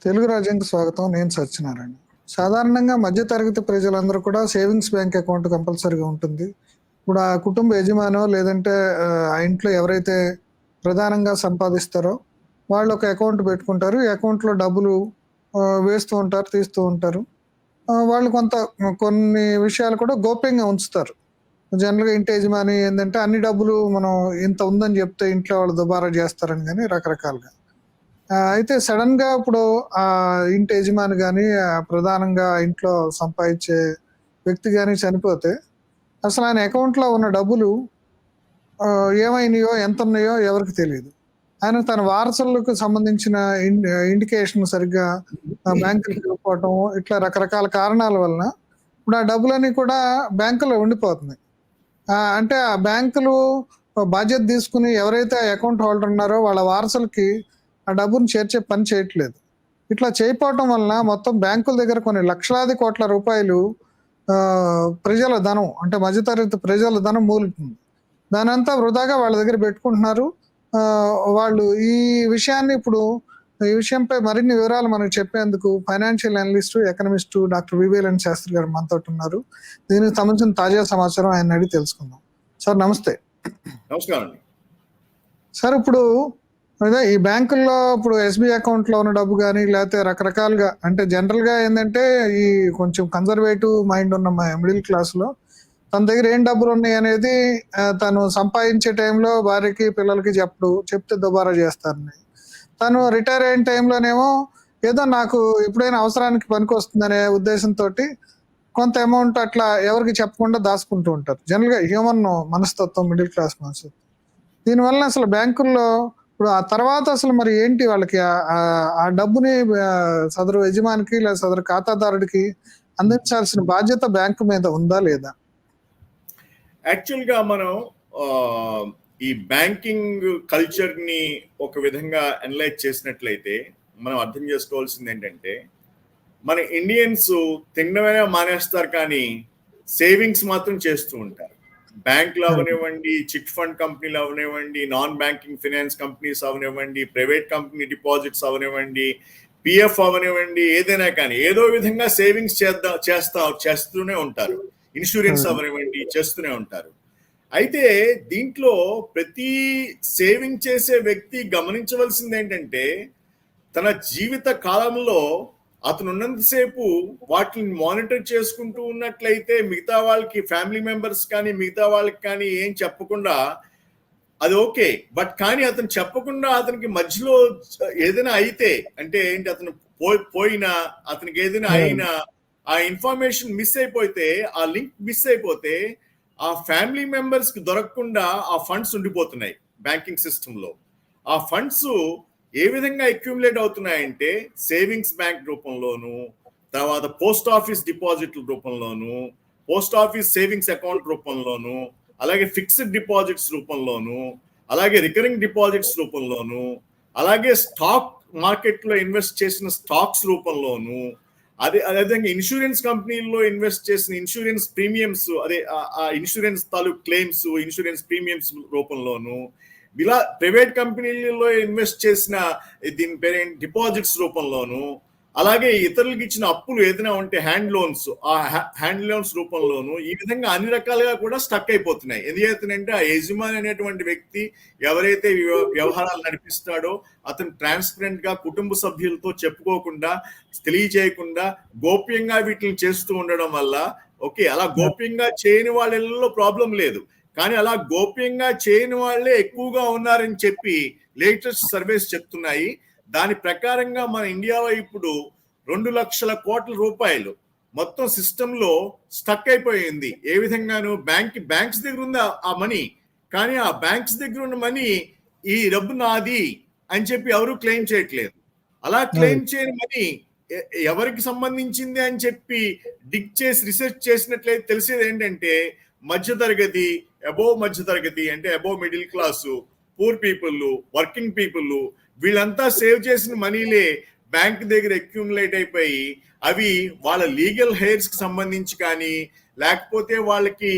తెలుగు రాజ్యానికి స్వాగతం. నేను సత్యనారాయణ. సాధారణంగా మధ్యతరగతి ప్రజలందరూ కూడా సేవింగ్స్ బ్యాంక్ అకౌంట్ కంపల్సరీగా ఉంటుంది. ఇప్పుడు ఆ కుటుంబ యజమానో లేదంటే ఆ ఇంట్లో ఎవరైతే ప్రధానంగా సంపాదిస్తారో వాళ్ళు ఒక అకౌంట్ పెట్టుకుంటారు. ఈ అకౌంట్‌లో డబ్బులు వేస్తూ ఉంటారు, తీస్తూ ఉంటారు. వాళ్ళు కొన్ని విషయాలు కూడా గోప్యంగా ఉంచుతారు. జనరల్‌గా ఇంటి యజమాని ఏందంటే అన్ని డబ్బులు మనం ఇంత ఉందని చెప్తే ఇంట్లో వాళ్ళు దుబారా చేస్తారని గాని రకరకాలుగా. అయితే సడెన్‌గా ఇప్పుడు ఇంటి యజమాని గాని, ప్రధానంగా ఇంట్లో సంపాదించే వ్యక్తి గాని చనిపోతే, అసలు ఆయన అకౌంట్‌లో ఉన్న డబ్బులు ఏమైనాయో, ఎంతున్నాయో ఎవరికీ తెలీదు. ఆయన తన వారసులకు సంబంధించిన ఇండికేషన్ సరిగ్గా బ్యాంకులకి ఇవ్వకపోవటం, ఇట్లా రకరకాల కారణాల వలన ఇప్పుడు ఆ డబ్బులన్నీ కూడా బ్యాంకులో ఉండిపోతున్నాయి. అంటే ఆ బ్యాంకులు బాధ్యత తీసుకొని ఎవరైతే ఆ అకౌంట్ హోల్డర్ ఉన్నారో వాళ్ళ వారసులకి ఆ డబ్బును చేర్చే పని చేయట్లేదు. ఇట్లా చేయకపోవటం వలన మొత్తం బ్యాంకుల దగ్గర కొన్ని లక్షలాది కోట్ల రూపాయలు ప్రజల ధనం అంటే మధ్యతరగతి ప్రజల ధనం మూలుతుంది. దానంతా వృధాగా వాళ్ళ దగ్గర పెట్టుకుంటున్నారు. వాళ్ళు ఈ విషయంపై మరిన్ని వివరాలు మనకు చెప్పేందుకు ఫైనాన్షియల్ అనలిస్టు, ఎకనమిస్టు డాక్టర్ వివేలన్ శాస్త్రి గారు మనతోటున్నారు. దీనికి సంబంధించిన తాజా సమాచారం ఆయన్ని అడిగి తెలుసుకుందాం. సార్ నమస్తే. నమస్కారం సార్, ఇప్పుడు అదే ఈ బ్యాంకుల్లో ఇప్పుడు ఎస్బీఐ అకౌంట్లో ఉన్న డబ్బు కానీ లేకపోతే రకరకాలుగా అంటే జనరల్గా ఏంటంటే ఈ కొంచెం కన్జర్వేటివ్ మైండ్ ఉన్న మిడిల్ క్లాస్లో తన దగ్గర ఏం డబ్బులు ఉన్నాయి అనేది తను సంపాదించే టైంలో భార్యకి పిల్లలకి చెప్తే దుబారా చేస్తారని, తను రిటైర్ అయిన టైంలోనేమో ఏదో నాకు ఎప్పుడైనా అవసరానికి పనికి వస్తుందనే ఉద్దేశంతో కొంత అమౌంట్ అట్లా ఎవరికి చెప్పకుండా దాచుకుంటూ ఉంటారు. జనరల్గా హ్యూమన్ మనస్తత్వం, మిడిల్ క్లాస్ మనస్తత్వం. దీనివల్ల అసలు బ్యాంకుల్లో ఇప్పుడు ఆ తర్వాత అసలు మరి ఏంటి వాళ్ళకి ఆ డబ్బుని సదరు యజమానికి లేదా సదరు ఖాతాదారుడికి అందించాల్సిన బాధ్యత బ్యాంకు మీద ఉందా లేదా? యాక్చువల్గా మనం ఈ బ్యాంకింగ్ కల్చర్ని ఒక విధంగా అనలైజ్ చేసినట్లయితే మనం అర్థం చేసుకోవాల్సింది ఏంటంటే, మన ఇండియన్స్ తినడమైనా మానేస్తారు కానీ సేవింగ్స్ మాత్రం చేస్తూ ఉంటారు. బ్యాంకులు అవనివ్వండి, చిట్ ఫండ్ కంపెనీలు అవనివ్వండి, నాన్ బ్యాంకింగ్ ఫైనాన్స్ కంపెనీస్ అవనివ్వండి, ప్రైవేట్ కంపెనీ డిపాజిట్స్ అవనివ్వండి, పిఎఫ్ అవనివ్వండి, ఏదైనా కానీ ఏదో విధంగా సేవింగ్స్ చేస్తూనే ఉంటారు. ఇన్సూరెన్స్ అవనివ్వండి చేస్తూనే ఉంటారు. అయితే దీంట్లో ప్రతి సేవింగ్ చేసే వ్యక్తి గమనించవలసింది ఏంటంటే, తన జీవిత కాలంలో అతను ఉన్నంతసేపు వాటిని మానిటర్ చేసుకుంటూ ఉన్నట్లయితే మిగతా వాళ్ళకి, ఫ్యామిలీ మెంబర్స్ కానీ మిగతా వాళ్ళకి కానీ ఏం చెప్పకుండా అది ఓకే. బట్ కానీ అతను చెప్పకుండా అతనికి మధ్యలో ఏదైనా అయితే అంటే ఏంటి, అతను పోయినా అతనికి ఏదైనా అయినా ఆ ఇన్ఫర్మేషన్ మిస్ అయిపోతే, ఆ లింక్ మిస్ అయిపోతే ఆ ఫ్యామిలీ మెంబర్స్ కి దొరకకుండా ఆ ఫండ్స్ ఉండిపోతున్నాయి బ్యాంకింగ్ సిస్టంలో. ఆ ఫండ్స్ ఏ విధంగా అక్యూములేట్ అవుతున్నాయంటే సేవింగ్స్ బ్యాంక్ రూపంలోను, తర్వాత పోస్ట్ ఆఫీస్ డిపాజిట్ల రూపంలోను, పోస్ట్ ఆఫీస్ సేవింగ్స్ అకౌంట్ రూపంలోను, అలాగే ఫిక్స్డ్ డిపాజిట్స్ రూపంలోను, అలాగే రికరింగ్ డిపాజిట్స్ రూపంలోను, అలాగే స్టాక్ మార్కెట్లో ఇన్వెస్ట్ చేసిన స్టాక్స్ రూపంలోను, అదేవిధంగా ఇన్సూరెన్స్ కంపెనీల్లో ఇన్వెస్ట్ చేసిన ఇన్సూరెన్స్ ప్రీమియమ్స్, ఆ ఇన్సూరెన్స్ తాలూకు క్లెయిమ్స్, ఇన్సూరెన్స్ ప్రీమియమ్స్ రూపంలోను, ఇలా ప్రైవేట్ కంపెనీలలో ఇన్వెస్ట్ చేసిన దీని పేరు డిపాజిట్స్ రూపంలోను, అలాగే ఇతరులకు ఇచ్చిన అప్పులు ఏదైనా ఉంటే హ్యాండ్ లోన్స్, ఆ హ్యాండ్ లోన్స్ రూపంలోను, ఈ విధంగా అన్ని రకాలుగా కూడా స్టక్ అయిపోతున్నాయి. ఎందుకంటే ఆ యజమాని అనేటువంటి వ్యక్తి ఎవరైతే వ్యవహారాలు నడిపిస్తాడో అతను ట్రాన్స్పరెంట్ గా కుటుంబ సభ్యులతో చెప్పుకోకుండా, తెలియచేయకుండా గోప్యంగా వీటిని చేస్తూ ఉండడం వల్ల ఓకే, అలా గోప్యంగా చేయని వాళ్ళలో ప్రాబ్లం లేదు. కానీ అలా గోప్యంగా చేయని వాళ్ళే ఎక్కువగా ఉన్నారని చెప్పి లేటెస్ట్ సర్వేస్ చెప్తున్నాయి. దాని ప్రకారంగా మన ఇండియాలో ఇప్పుడు 2 లక్షల కోట్ల రూపాయలు మొత్తం సిస్టంలో స్టక్ అయిపోయింది. ఏ విధంగాను బ్యాంక్స్ దగ్గర ఉంది ఆ మనీ, కానీ ఆ బ్యాంక్స్ దగ్గర ఉన్న మనీ ఈ డబ్బు నాది అని చెప్పి ఎవరు క్లెయిమ్ చేయట్లేదు. అలా క్లెయిమ్ చేయని మనీ ఎవరికి సంబంధించింది అని చెప్పి డిగ్ చేసి రీసెర్చ్ చేసినట్లయితే తెలిసేది ఏంటంటే, మధ్యతరగతి, అబోవ్ మధ్యతరగతి అంటే above middle class, poor people, working people, వీళ్ళంతా సేవ్ చేసిన మనీలే బ్యాంక్ దగ్గర అక్యూములేట్ అయిపోయి అవి వాళ్ళ లీగల్ హెయిర్స్ కి సంబంధించి కానీ, లేకపోతే వాళ్ళకి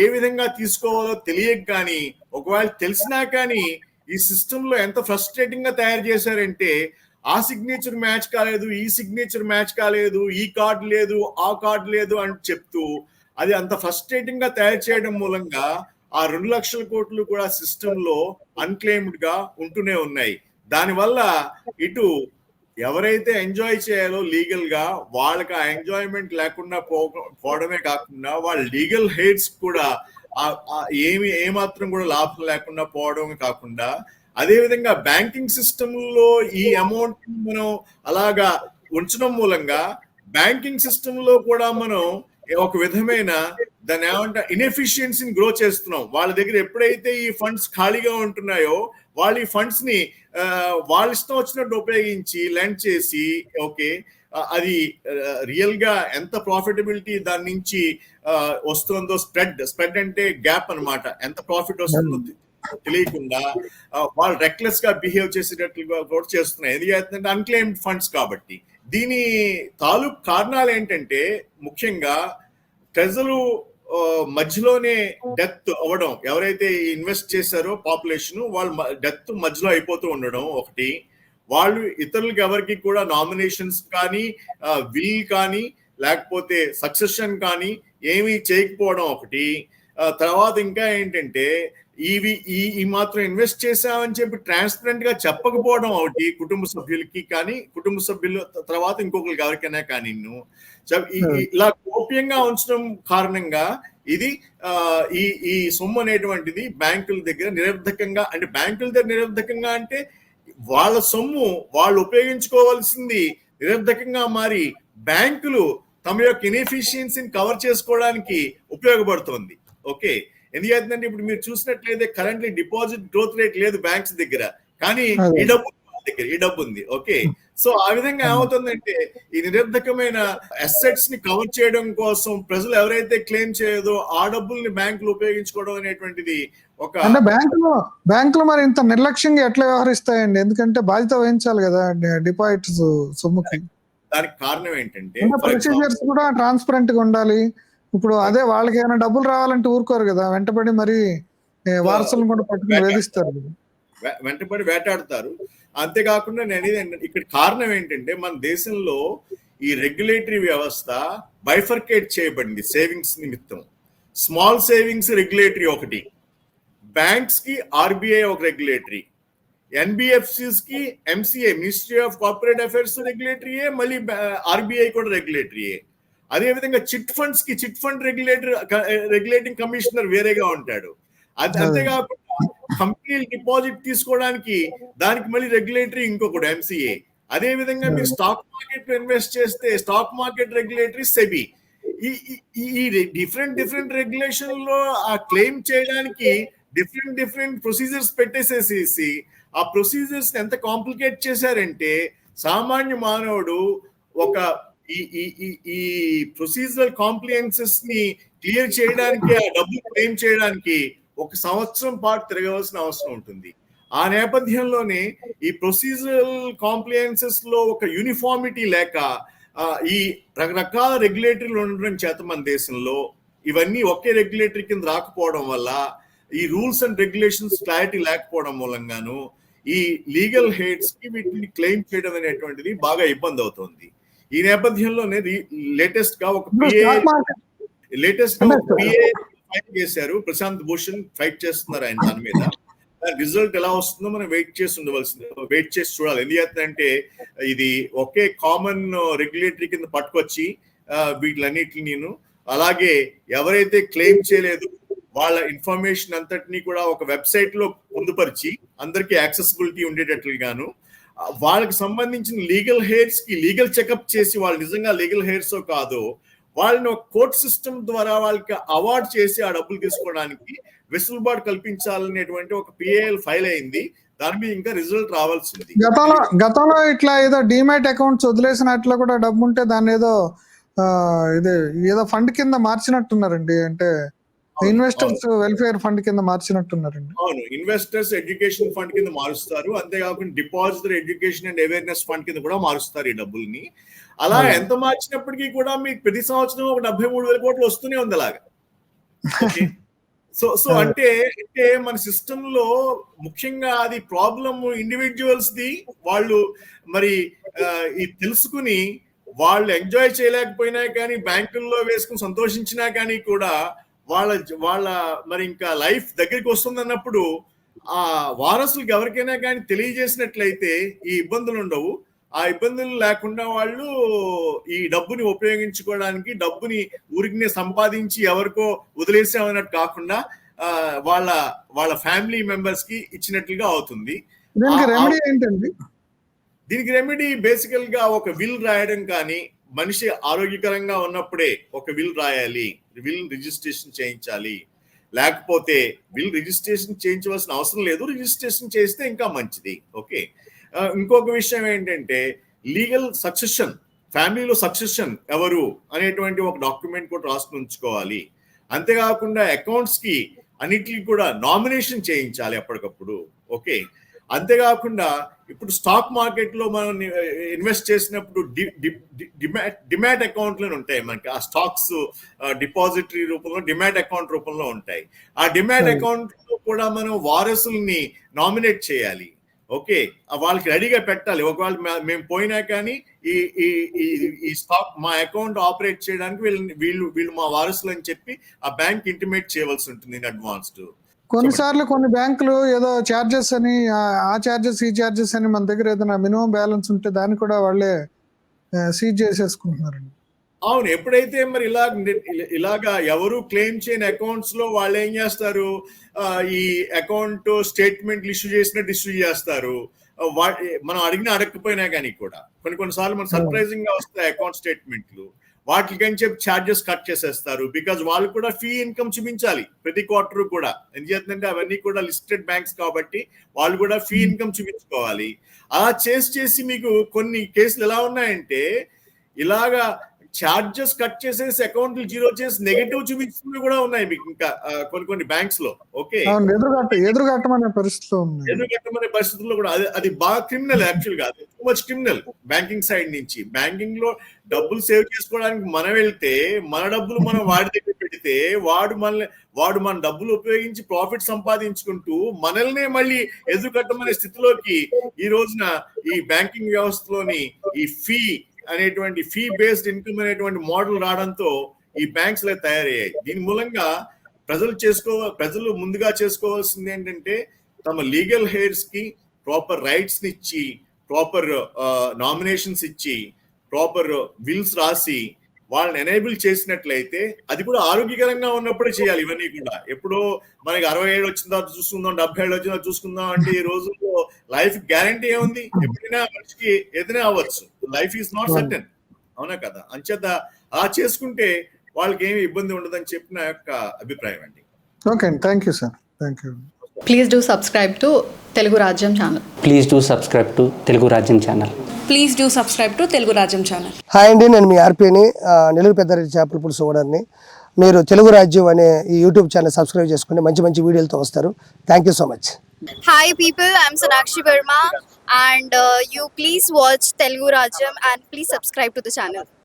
ఏ విధంగా తీసుకోవాలో తెలియక కానీ, ఒకవేళ తెలిసినా కానీ ఈ సిస్టంలో ఎంత ఫ్రస్ట్రేటింగ్ గా తయారు చేశారంటే, ఆ ఆ సిగ్నేచర్ మ్యాచ్ కాలేదు, ఈ సిగ్నేచర్ మ్యాచ్ కాలేదు, ఈ కార్డు లేదు, ఆ కార్డు లేదు అని చెప్తూ అది అంత ఫ్రస్ట్రేటింగ్ గా తయారు చేయడం మూలంగా ఆ 2,00,000 కోట్లు కూడా సిస్టమ్ లో అన్క్లెయిమ్డ్ గా ఉంటూనే ఉన్నాయి. దానివల్ల ఇటు ఎవరైతే ఎంజాయ్ చేయాలో లీగల్ గా వాళ్ళకి ఆ ఎంజాయ్మెంట్ లేకుండా పోవడమే కాకుండా వాళ్ళ లీగల్ హెయిడ్స్ కూడా ఏమాత్రం కూడా లాభం లేకుండా పోవడం కాకుండా, అదే విధంగా బ్యాంకింగ్ సిస్టమ్ లో ఈ అమౌంట్ మనం అలాగా ఉంచడం మూలంగా బ్యాంకింగ్ సిస్టమ్ లో కూడా మనం ఒక విధమైన దాన్ని ఏమంటే ఇన్ఎఫిషియన్సీని గ్రో చేస్తున్నాం. వాళ్ళ దగ్గర ఎప్పుడైతే ఈ ఫండ్స్ ఖాళీగా ఉంటున్నాయో వాళ్ళు ఈ ఫండ్స్ ని వాళ్ళ ఇష్టం వచ్చినట్టు ఉపయోగించి లెండ్ చేసి, ఓకే అది రియల్ గా ఎంత ప్రాఫిటబిలిటీ దాని నుంచి వస్తుందో, స్ప్రెడ్ అంటే గ్యాప్ అన్నమాట, ఎంత ప్రాఫిట్ వస్తుందో తెలియకుండా వాళ్ళు రెక్లెస్ గా బిహేవ్ చేసేటట్లుగా కూడా చేస్తున్నాయి. ఎందుకంటే అన్క్లెయిమ్డ్ ఫండ్స్ కాబట్టి. దీని తాలూకు కారణాలు ఏంటంటే ముఖ్యంగా ప్రజలు మధ్యలోనే డెత్ అవ్వడం, ఎవరైతే ఇన్వెస్ట్ చేశారో పాపులేషన్ వాళ్ళు డెత్ మధ్యలో అయిపోతూ ఉండడం ఒకటి. వాళ్ళు ఇతరులకు ఎవరికి కూడా నామినేషన్స్ కానీ విల్ కానీ లేకపోతే సక్సెషన్ కానీ ఏమీ చేయకపోవడం ఒకటి. తర్వాత ఇంకా ఏంటంటే ఈ మాత్రం ఇన్వెస్ట్ చేసామని చెప్పి ట్రాన్స్పరెంట్ గా చెప్పకపోవడం ఒకటి కుటుంబ సభ్యులకి కానీ, కుటుంబ సభ్యుల తర్వాత ఇంకొకరికి ఎవరికైనా కానీ ఇలా గోప్యంగా ఉంచడం కారణంగా ఇది ఈ సొమ్ము అనేటువంటిది బ్యాంకుల దగ్గర నిరర్ధకంగా, అంటే బ్యాంకుల దగ్గర నిరర్ధకంగా అంటే వాళ్ళ సొమ్ము వాళ్ళు ఉపయోగించుకోవాల్సింది నిరర్ధకంగా మారి బ్యాంకులు తమ యొక్క ఇన్ఎఫిషియన్సీని కవర్ చేసుకోవడానికి ఉపయోగపడుతుంది. ఓకే, ఎందుకంటే ఇప్పుడు మీరు చూసినట్లయితే కరెంట్లీ డిపాజిట్ గ్రోత్ రేట్ లేదు బ్యాంక్స్ దగ్గర, కానీ ఈ డబ్బు ఉంది. ఓకే, సో ఆ విధంగా ఏమవుతుందంటే ఈ నిరర్ధకమైన అసెట్స్ ని కవర్ చేయడం కోసం ప్రజలు ఎవరైతే క్లెయిమ్ చేయదో ఆ డబ్బుల్ని బ్యాంకులు ఉపయోగించుకోవడం అనేటువంటిది ఒక అంటే బ్యాంకులు మరి ఇంత నిర్లక్ష్యంగా ఎట్లా వ్యవహరిస్తాయండి? ఎందుకంటే బాధ్యత వహించాలి కదా డిపాజిట్స్ సొమ్ముకి. దానికి కారణం ఏంటంటే ప్రొసీజర్స్ కూడా ట్రాన్స్పరెంట్ గా ఉండాలి. ఇప్పుడు అదే వాళ్ళకి ఏమైనా డబ్బులు రావాలంటే ఊరుకోరు కదా, వెంటబడి మరి వారసులను కూడా పట్టుకుని వేధిస్తారు, వెంటబడి వేటాడతారు. అంతేకాకుండా నేను ఇక్కడ కారణం ఏంటంటే మన దేశంలో ఈ రెగ్యులేటరీ వ్యవస్థ బైఫర్కేట్ చేయబడింది. సేవింగ్స్ నిమిత్తం స్మాల్ సేవింగ్స్ రెగ్యులేటరీ ఒకటి, బ్యాంక్స్ కి ఆర్బీఐ ఒక రెగ్యులేటరీ, ఎన్బిఎఫ్సిస్ కి MCA ministry of corporate affairs రెగ్యులేటరీయే, మళ్ళీ ఆర్బీఐ కూడా రెగ్యులేటరీయే. అదే విధంగా చిట్ ఫండ్స్ కి చిట్ ఫండ్ రెగ్యులేటింగ్ కమిషనర్ వేరేగా ఉంటాడు. అంతేకాకుండా కంపెనీలు డిపాజిట్ తీసుకోవడానికి దానికి మళ్ళీ రెగ్యులేటరీ ఇంకొకటి ఎంసీఏ. అదే విధంగా మీరు స్టాక్ మార్కెట్ లో ఇన్వెస్ట్ చేస్తే స్టాక్ మార్కెట్ రెగ్యులేటరీ సెబీ. ఈ డిఫరెంట్ రెగ్యులేషన్ లో ఆ క్లెయిమ్ చేయడానికి డిఫరెంట్ ప్రొసీజర్స్ పెట్టేసేసి ఆ ప్రొసీజర్స్ ఎంత కాంప్లికేట్ చేశారంటే సామాన్య మానవుడు ఒక ఈ ప్రొసీజరల్ కాంప్లియన్సెస్ ని క్లియర్ చేయడానికి, ఆ డబ్బు క్లెయిమ్ చేయడానికి 1 సంవత్సరం పాటు తిరగవలసిన అవసరం ఉంటుంది. ఆ నేపథ్యంలోనే ఈ ప్రొసీజరల్ కాంప్లియన్సెస్ లో ఒక యూనిఫార్మిటీ లేక ఈ రకరకాల రెగ్యులేటరీలు ఉండడం చేత మన దేశంలో ఇవన్నీ ఒకే రెగ్యులేటరీ కింద రాకపోవడం వల్ల, ఈ రూల్స్ అండ్ రెగ్యులేషన్స్ క్లారిటీ లేకపోవడం మూలంగాను ఈ లీగల్ హెయిడ్స్ కి వీటిని క్లెయిమ్ చేయడం అనేటువంటిది బాగా ఇబ్బంది అవుతుంది. ఈ నేపథ్యంలోనే లేటెస్ట్ గా ఒక పిఏ ఫైట్ చేశారు. ప్రశాంత్ భూషణ్ ఫైట్ చేస్తున్నారు ఆయన దాని మీద. రిజల్ట్ ఎలా వస్తుందో మనం వెయిట్ చేసి చూడాలి. ఎందుకంటే ఇది ఒకే కామన్ రెగ్యులేటరీ కింద పట్టుకొచ్చి వీటిలన్నిటిని అలాగే ఎవరైతే క్లెయిమ్ చేయలేదు వాళ్ళ ఇన్ఫర్మేషన్ అంతటినీ కూడా ఒక వెబ్సైట్ లో పొందుపరిచి అందరికీ యాక్సెసిబిలిటీ ఉండేటట్లుగాను వాళ్ళకి సంబంధించిన లీగల్ హెయిర్స్ కి లీగల్ చెకప్ చేసి వాళ్ళు నిజంగా లీగల్ హెయిర్స్ కాదో వాళ్ళని ఒక కోర్ట్ సిస్టమ్ ద్వారా వాళ్ళకి అవార్డ్ చేసి ఆ డబ్బులు తీసుకోవడానికి వెసులుబాటు కల్పించాలనేటువంటి ఒక పిఏఎల్ ఫైల్ అయింది. దాని మీద ఇంకా రిజల్ట్ రావాల్సి ఉంది. గతంలో ఇట్లా ఏదో డిమాట్ అకౌంట్స్ వదిలేసినట్లు కూడా డబ్బు ఉంటే దాన్ని ఏదో ఫండ్ కింద మార్చినట్టున్నారండి. అంటే ఇన్వెస్టర్స్ వెల్ఫేర్ ఫండ్ కింద మార్చినట్టున్నారండి. అవును, ఇన్వెస్టర్స్ ఎడ్యుకేషన్ ఫండ్ కింద మారుస్తారు. అంతేకాకుండా depositor education and awareness fund కింద కూడా మారుస్తారు ఈ డబ్బుల్ని. అలా ఎంత మార్చినప్పటికీ కూడా మీకు ప్రతి సంవత్సరం ఒక 73,000 కోట్లు వస్తూనే ఉంది అలాగా. సో అంటే మన సిస్టమ్ లో ముఖ్యంగా అది ప్రాబ్లమ్ ఇండివిజువల్స్ ది. వాళ్ళు మరి ఈ తెలుసుకుని వాళ్ళు ఎంజాయ్ చేయలేకపోయినా కానీ బ్యాంకుల్లో వేసుకుని సంతోషించినా కానీ కూడా వాళ్ళ వాళ్ళ మరి ఇంకా లైఫ్ దగ్గరికి వస్తుంది అన్నప్పుడు ఆ వారసులకు ఎవరికైనా కానీ తెలియజేసినట్లయితే ఈ ఇబ్బందులు ఉండవు. ఆ ఇబ్బందులు లేకుండా వాళ్ళు ఈ డబ్బుని ఉపయోగించుకోవడానికి, డబ్బుని ఊరికినే సంపాదించి ఎవరికో వదిలేసామన్నట్టు కాకుండా వాళ్ళ వాళ్ళ ఫ్యామిలీ మెంబర్స్ కి ఇచ్చినట్లుగా అవుతుంది. రెమెడీ ఏంటండి? దీనికి రెమెడీ బేసికల్ గా ఒక విల్ రాయడం కానీ, మనిషి ఆరోగ్యకరంగా ఉన్నప్పుడే ఒక విల్ రాయాలి, విల్ రిజిస్ట్రేషన్ చేయించాలి. లేకపోతే విల్ రిజిస్ట్రేషన్ చేయించవలసిన అవసరం లేదు, రిజిస్ట్రేషన్ చేస్తే ఇంకా మంచిది. ఓకే. ఇంకొక విషయం ఏంటంటే లీగల్ సక్సెషన్, ఫ్యామిలీలో సక్సెషన్ ఎవరు అనేటువంటి ఒక డాక్యుమెంట్ కూడా రాసుకుని ఉంచుకోవాలి. అంతేకాకుండా అకౌంట్స్ కి అన్నిటికీ కూడా నామినేషన్ చేయించాలి అప్పటికప్పుడు. ఓకే. అంతేకాకుండా ఇప్పుడు స్టాక్ మార్కెట్ లో మనం ఇన్వెస్ట్ చేసినప్పుడు డిమాట్ అకౌంట్లు ఉంటాయి మనకి. ఆ స్టాక్స్ డిపాజిటరీ రూపంలో డిమాట్ అకౌంట్ రూపంలో ఉంటాయి. ఆ డిమాట్ అకౌంట్ లో కూడా మనం వారసుల్ని నామినేట్ చేయాలి. ఓకే. వాళ్ళకి రెడీగా పెట్టాలి. ఒకవేళ మేము పోయినా కానీ ఈ స్టాక్ మా అకౌంట్ ఆపరేట్ చేయడానికి వీళ్ళు మా వారసులు అని చెప్పి ఆ బ్యాంక్ ఇంటిమేట్ చేయవలసి ఉంటుంది ఇన్ అడ్వాన్స్డ్. కొన్నిసార్లు కొన్ని బ్యాంకులు ఏదో చార్జెస్ అని, ఆ చార్జెస్ ఈ చార్జెస్ అని మన దగ్గర ఏదైనా మినిమం బ్యాలెన్స్ ఉంటే దాన్ని కూడా వాళ్ళే సీజ్ చేసేసుకుంటున్నారండి. అవును. ఎప్పుడైతే మరి ఇలాగా ఎవరు క్లెయిమ్ చేయని అకౌంట్స్ లో వాళ్ళు ఏం చేస్తారు, ఈ అకౌంట్ స్టేట్మెంట్లు ఇష్యూ చేసినట్టు ఇష్యూ చేస్తారు. మనం అడగకపోయినా కానీ కూడా కొన్నిసార్లు మన సర్ప్రైజింగ్ గా వస్తాయి అకౌంట్ స్టేట్మెంట్లు. వాటికి అని చెప్పి ఛార్జెస్ కట్ చేసేస్తారు. బికాజ్ వాళ్ళు కూడా ఫీ ఇన్కమ్ చూపించాలి ప్రతి క్వార్టర్ కూడా. ఎందుకంటే అవన్నీ కూడా లిస్టెడ్ బ్యాంక్స్ కాబట్టి వాళ్ళు కూడా ఫీ ఇన్కమ్ చూపించుకోవాలి. అలా చేసి మీకు కొన్ని కేసులు ఎలా ఉన్నాయంటే ఇలాగా ఛార్జెస్ కట్ చేసేసి అకౌంట్లు జీరో చేసి నెగటివ్ చూపించినవి కూడా ఉన్నాయి మీకు ఇంకా కొన్ని బ్యాంక్స్ లో. ఓకే. ఎదురుగట్టమనే పరిస్థితుల్లో కూడా అది బాగా క్రిమినల్. యాక్చువల్ గా అది too much criminal banking side నుంచి. బ్యాంకింగ్ లో డబ్బులు సేవ్ చేసుకోవడానికి మనం వెళ్తే మన డబ్బులు మనం వాడి దగ్గర పెడితే వాడు మన డబ్బులు ఉపయోగించి ప్రాఫిట్ సంపాదించుకుంటూ మనల్నే మళ్ళీ ఎదురుకట్టమనే స్థితిలోకి ఈ రోజున ఈ బ్యాంకింగ్ వ్యవస్థలోని ఈ ఫీ బేస్డ్ ఇన్కమ్ అనేటువంటి మోడల్ రావడంతో ఈ బ్యాంక్స్ లో తయారయ్యాయి. దీని మూలంగా ప్రజలు ముందుగా చేసుకోవాల్సింది ఏంటంటే తమ లీగల్ హెయిర్స్ కి ప్రాపర్ రైట్స్ ని ఇచ్చి, ప్రాపర్ నామినేషన్స్ ఇచ్చి, ప్రాపర్ విల్స్ రాసి వాళ్ళని ఎనేబుల్ చేసినట్లయితే, అది కూడా ఆరోగ్యకరంగా ఉన్నప్పుడే చేయాలి. ఇవన్నీ కూడా ఎప్పుడో మనకి 67 వచ్చిన తర్వాత చూసుకుందాం, 77 వచ్చిన తర్వాత చూసుకుందాం అంటే ఈ రోజుల్లో లైఫ్ గ్యారంటీ ఏముంది? ఎప్పుడైనా మనిషికి ఏదైనా అవ్వచ్చు. Life is not certain. అవునా కదా? అంచేత అలా చేసుకుంటే వాళ్ళకి ఏమి ఇబ్బంది ఉండదని చెప్పి నా యొక్క అభిప్రాయం అండి. Okay, thank you sir. Thank you. Please do subscribe to Telugu Rajyam channel. Please do subscribe to Telugu Rajyam channel. Please do subscribe to Telugu రాజ్యం ఛానల్. హాయ్ అండి, నేను మీ ఆర్పీని, నెల్లూరు పెద్దారెడ్డి చేపల పులుసు ఓనర్ని. మీరు తెలుగు రాజ్యం అనే ఈ యూట్యూబ్ ఛానల్ సబ్స్క్రైబ్ చేసుకుని మంచి వీడియోలతో వస్తారు. Thank you so much. Hi people, I'm Sonakshi Verma and you please watch Telugu Rajyam and please subscribe to the channel.